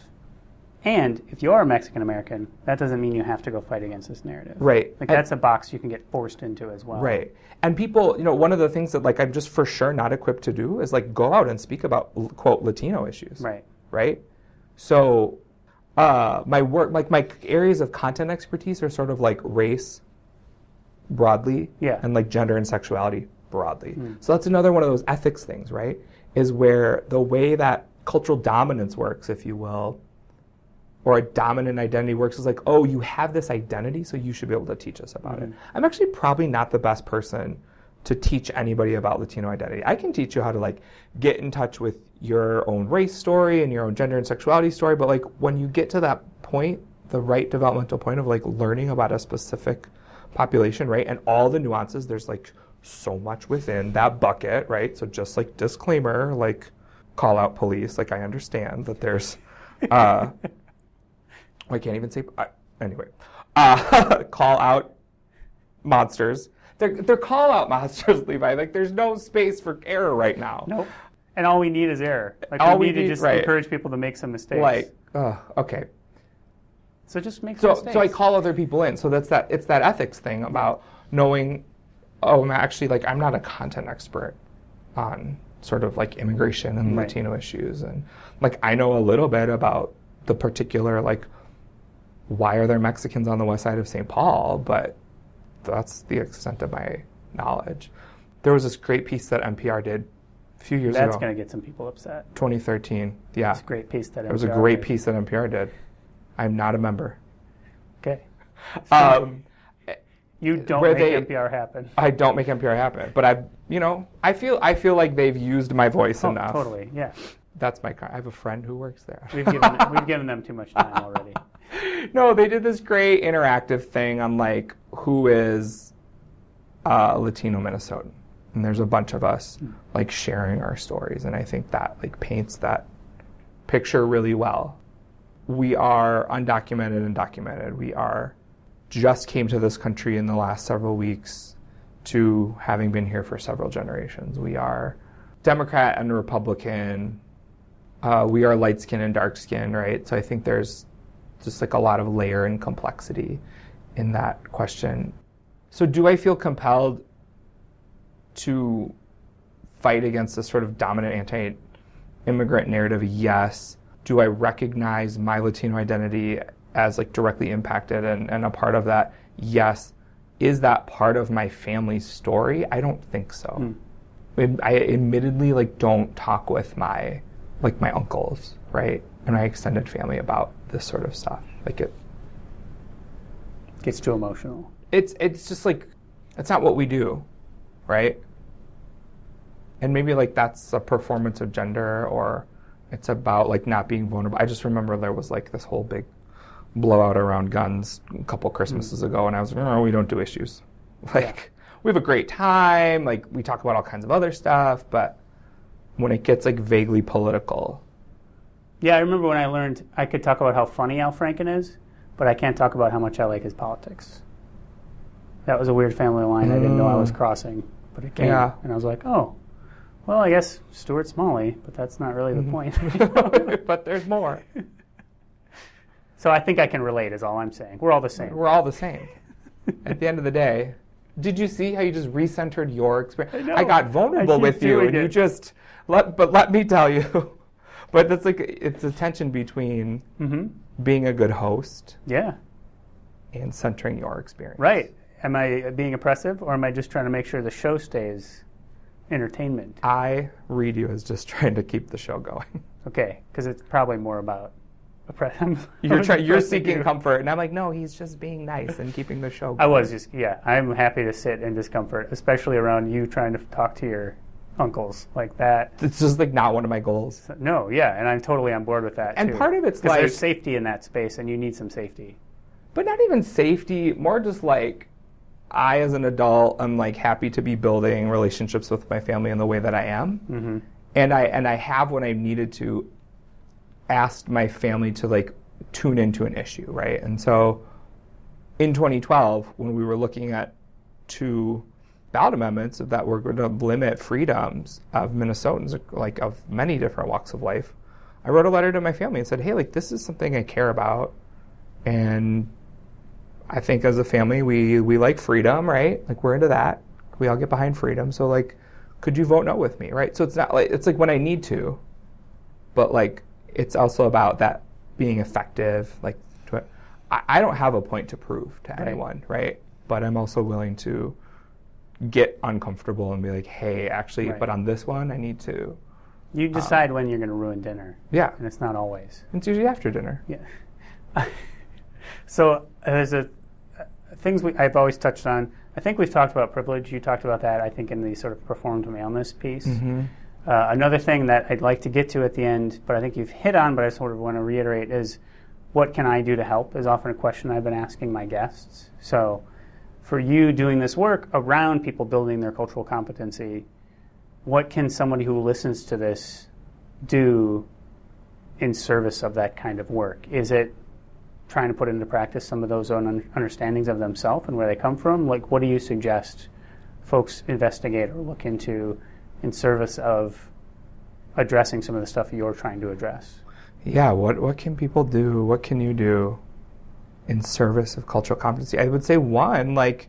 And if you are a Mexican-American, that doesn't mean you have to go fight against this narrative. Right. Like that's a box you can get forced into as well. Right. And people, one of the things that like I'm just for sure not equipped to do is like go out and speak about, quote, Latino issues. Right. Right? So my work, like my areas of content expertise are sort of like race broadly and like gender and sexuality broadly. So that's another one of those ethics things, right? Is where the way that cultural dominance works, if you will, or a dominant identity works is like, oh, you have this identity, so you should be able to teach us about it. I'm actually probably not the best person to teach anybody about Latino identity. I can teach you how to like get in touch with your own race story and your own gender and sexuality story, but like when you get to that point, the right developmental point of like learning about a specific population, right, and all the nuances, there's like so much within that bucket, right? So just like disclaimer, like call out police, like I understand that there's, I can't even say, anyway, call out monsters. They're call out monsters, Levi. Like there's no space for error right now. Nope. And all we need is error. Like all we need to just encourage people to make some mistakes. Like, okay. So just make some mistakes. So I call other people in. So it's that ethics thing about knowing, oh, I'm actually like, I'm not a content expert on sort of like immigration and Latino issues. And like, I know a little bit about the particular, like, why are there Mexicans on the west side of St. Paul? But that's the extent of my knowledge. There was this great piece that NPR did a few years ago. That's going to get some people upset. 2013, yeah. It's a great piece that NPR did. It was a great piece that NPR did. I'm not a member. Okay. You don't make NPR happen. I don't make NPR happen, but I feel like they've used my voice enough. Totally, yeah. That's I have a friend who works there. We've given them too much time already. No, they did this great interactive thing on like who is Latino Minnesotan, and there's a bunch of us like sharing our stories, and I think that like paints that picture really well. We are undocumented and documented. We just came to this country in the last several weeks to having been here for several generations. We are Democrat and Republican. We are light skin and dark skin, right? So I think there's just like a lot of layer and complexity in that question. So do I feel compelled to fight against this sort of dominant anti-immigrant narrative? Yes. Do I recognize my Latino identity as like directly impacted and a part of that? Yes. Is that part of my family's story? I don't think so. I admittedly like don't talk with my uncles, right, and my extended family about this sort of stuff. Like it gets too emotional. It's just like it's not what we do, right? And maybe like that's a performance of gender, or it's about like not being vulnerable. I just remember there was like this whole big blowout around guns a couple Christmases ago, and I was like, no, we don't do issues. Like we have a great time, like we talk about all kinds of other stuff, but when it gets like vaguely political. Yeah, I remember when I learned I could talk about how funny Al Franken is, but I can't talk about how much I like his politics. That was a weird family line I didn't know I was crossing, but it came. Yeah. And I was like, oh, Well, I guess Stuart Smalley, but that's not really the point. But there's more. So I think I can relate is all I'm saying. We're all the same. We're all the same. At the end of the day, did you see how you just recentered your experience? I got vulnerable with you, and you just, let me tell you, but it's a tension between being a good host and centering your experience. Right. Am I being oppressive, or am I just trying to make sure the show stays entertainment? I read you as just trying to keep the show going. Okay, because it's probably more about oppression. You're seeking comfort, and I'm like, no, he's just being nice and keeping the show going. I'm happy to sit in discomfort, especially around you trying to talk to your uncles like that. It's just like not one of my goals. No, and I'm totally on board with that, and too. Part of it's because like... there's safety in that space, and you need some safety. But not even safety, more just like, I, as an adult, am like happy to be building relationships with my family in the way that I am, and I have, when I needed to, asked my family to like tune into an issue, right? And so, in 2012, when we were looking at 2 ballot amendments that were going to limit freedoms of Minnesotans, like of many different walks of life, I wrote a letter to my family and said, hey, like this is something I care about, and I think as a family, we like freedom, right? Like we're into that. We all get behind freedom. So like, could you vote no with me, right? So it's not like, it's like when I need to, but like, it's also about that being effective. Like, I don't have a point to prove to anyone, right? But I'm also willing to get uncomfortable and be like, hey, actually, but on this one, I need to. You decide when you're going to ruin dinner. Yeah. And it's not always. It's usually after dinner. Yeah. So there's things I've always touched on. I think we've talked about privilege. You talked about that, I think, in the sort of performed maleness piece. Another thing that I'd like to get to at the end, but I think you've hit on, but I sort of want to reiterate, is what can I do to help is often a question I've been asking my guests. So for you doing this work around people building their cultural competency, what can somebody who listens to this do in service of that kind of work? Is it trying to put into practice some of those own understandings of themselves and where they come from? Like, what do you suggest folks investigate or look into in service of addressing some of the stuff you're trying to address? Yeah, what can people do? What can you do in service of cultural competency? I would say, one, like,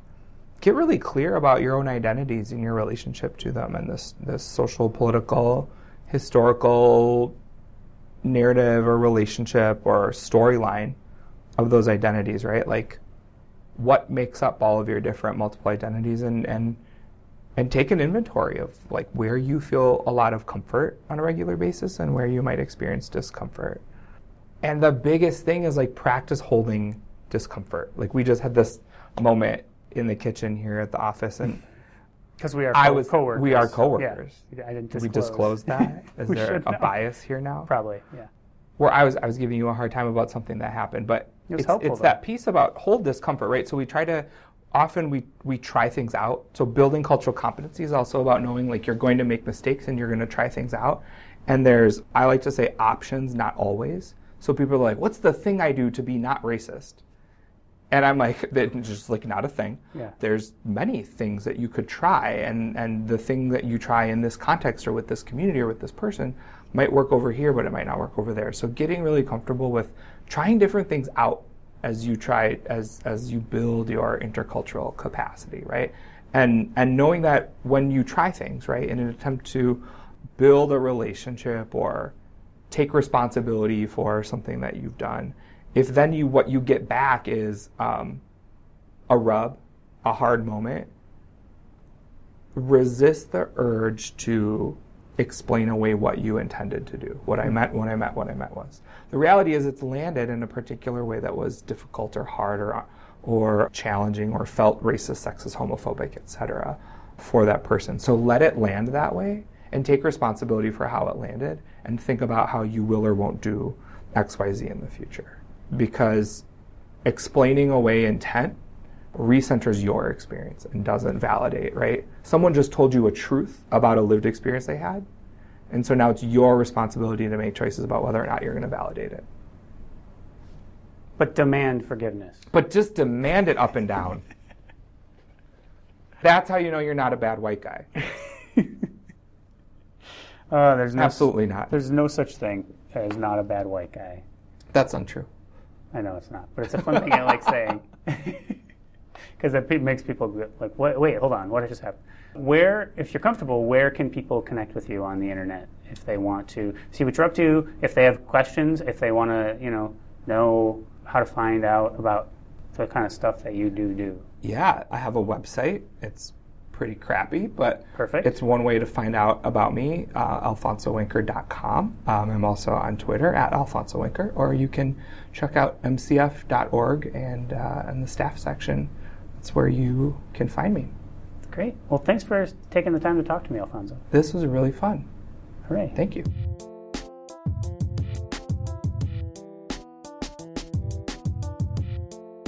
get really clear about your own identities and your relationship to them, and this social, political, historical narrative or relationship or storyline of those identities, right? Like, what makes up all of your different multiple identities, and take an inventory of like where you feel a lot of comfort on a regular basis and where you might experience discomfort. And the biggest thing is like practice holding discomfort. Like we just had this moment in the kitchen here at the office, and because we are coworkers. We are coworkers. Yeah, I didn't disclose. We disclosed that. Is there a bias here now? Probably, yeah. Where I was giving you a hard time about something that happened, but it's that piece about hold discomfort, right? So we try to. Often we try things out. So building cultural competency is also about knowing like you're going to make mistakes and you're going to try things out. And there's, I like to say, options, not always. So people are like, what's the thing I do to be not racist? And I'm like, that's just like not a thing. Yeah. There's many things that you could try, and the thing that you try in this context or with this community or with this person might work over here, but it might not work over there. So getting really comfortable with trying different things out as you try, as you build your intercultural capacity, right? And knowing that when you try things, right, in an attempt to build a relationship or take responsibility for something that you've done, if then what you get back is a rub, a hard moment, resist the urge to explain away what you intended to do. What I meant was. The reality is it's landed in a particular way that was difficult or hard or challenging or felt racist, sexist, homophobic, etc. for that person. So let it land that way and take responsibility for how it landed and think about how you will or won't do X, Y, Z in the future. Because explaining away intent recenters your experience and doesn't validate, right? Someone just told you a truth about a lived experience they had, and so now it's your responsibility to make choices about whether or not you're going to validate it. But demand forgiveness. But just demand it up and down. That's how you know you're not a bad white guy. There's no, Absolutely not. There's no such thing as not a bad white guy. That's untrue. I know it's not, but it's a fun thing I like saying. Because it makes people like, wait, hold on, what just happened? Where, if you're comfortable, where can people connect with you on the internet if they want to see what you're up to, if they have questions, if they want to, know how to find out about the kind of stuff that you do? Yeah, I have a website. It's pretty crappy, but perfect. It's one way to find out about me, alfonsowenker.com. I'm also on Twitter at Alfonso Wenker, or you can check out mcf.org and in the staff section. That's where you can find me. Great. Well, thanks for taking the time to talk to me, Alfonso. This was really fun. Hooray. Thank you.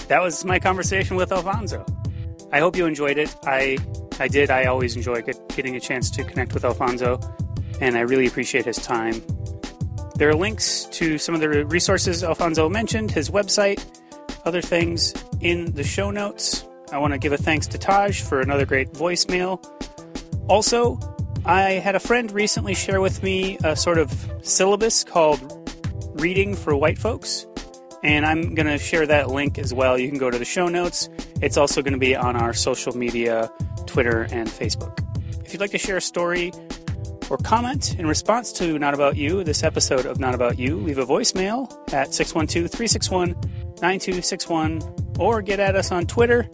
That was my conversation with Alfonso. I hope you enjoyed it. I did. I always enjoy getting a chance to connect with Alfonso, and I really appreciate his time. There are links to some of the resources Alfonso mentioned, his website, other things in the show notes. I want to give a thanks to Taj for another great voicemail. Also, I had a friend recently share with me a sort of syllabus called Reading for White Folks, and I'm going to share that link as well. You can go to the show notes. It's also going to be on our social media, Twitter and Facebook. If you'd like to share a story or comment in response to Not About You, this episode of Not About You, leave a voicemail at 612-361-9261 or get at us on Twitter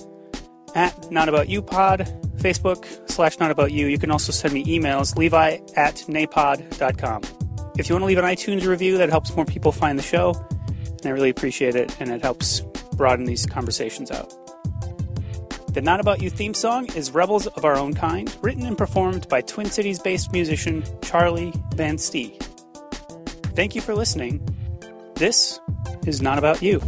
at NotAboutYouPod, Facebook /NotAboutYou. You can also send me emails, levi@napod.com. If you want to leave an iTunes review, that helps more people find the show, and I really appreciate it, and it helps broaden these conversations out. The Not About You theme song is Rebels of Our Own Kind, written and performed by Twin Cities-based musician Charlie Van Stee. Thank you for listening. This is Not About You.